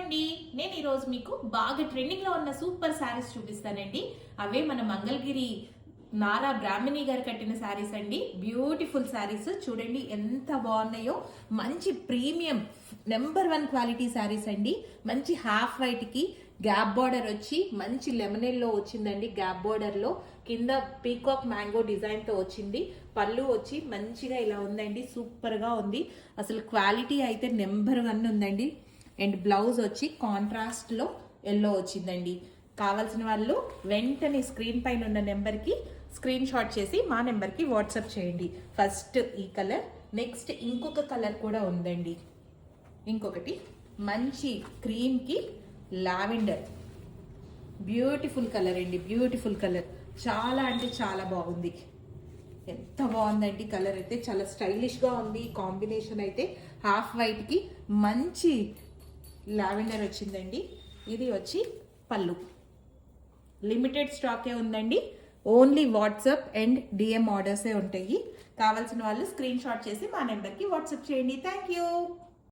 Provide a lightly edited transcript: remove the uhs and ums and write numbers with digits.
అండి, నేను ఈరోజు మీకు బాగా ట్రెండింగ్లో ఉన్న సూపర్ శారీస్ చూపిస్తానండి. అవే మన మంగళగిరి నారా బ్రాహ్మణి గారు కట్టిన శారీస్ అండి. బ్యూటిఫుల్ శారీస్ చూడండి ఎంత బాగున్నాయో. మంచి ప్రీమియం నెంబర్ 1 క్వాలిటీ శారీస్ అండి. మంచి హాఫ్ వైట్ కి గ్యాప్ బార్డర్ వచ్చి మంచి లెమనెల్లో వచ్చిందండి. గ్యాప్ బార్డర్ లో కింద పీకాక్ మ్యాంగో డిజైన్ తో వచ్చింది. పళ్ళు వచ్చి మంచిగా ఇలా ఉందండి, సూపర్ గా ఉంది. అసలు క్వాలిటీ అయితే నెంబర్ 1 ఉందండి. అండ్ బ్లౌజ్ వచ్చి కాంట్రాస్ట్ లో ఎల్లో వచ్చిందండి. కావాల్సిన వాళ్ళు వెంటనే స్క్రీన్ పైన ఉన్న నెంబర్కి స్క్రీన్ షాట్ చేసి మా నెంబర్కి వాట్సాప్ చేయండి. ఫస్ట్ ఈ కలర్, నెక్స్ట్ ఇంకొక కలర్ కూడా ఉందండి. ఇంకొకటి మంచి క్రీమ్కి లావెండర్, బ్యూటిఫుల్ కలర్ అండి. బ్యూటిఫుల్ కలర్, చాలా అంటే చాలా బాగుంది. ఎంత బాగుందండి కలర్ అయితే, చాలా స్టైలిష్గా ఉంది. కాంబినేషన్ అయితే హాఫ్ వైట్కి మంచి లావెండర్ వచ్చిందండి. ఇది వచ్చి పళ్ళు. లిమిటెడ్ స్టాకే ఉందండి. ఓన్లీ వాట్సాప్ అండ్ డిఎం ఆర్డర్సే ఉంటాయి. కావాల్సిన వాళ్ళు స్క్రీన్ షాట్ చేసి మా నెంబర్కి వాట్సాప్ చేయండి. Thank you.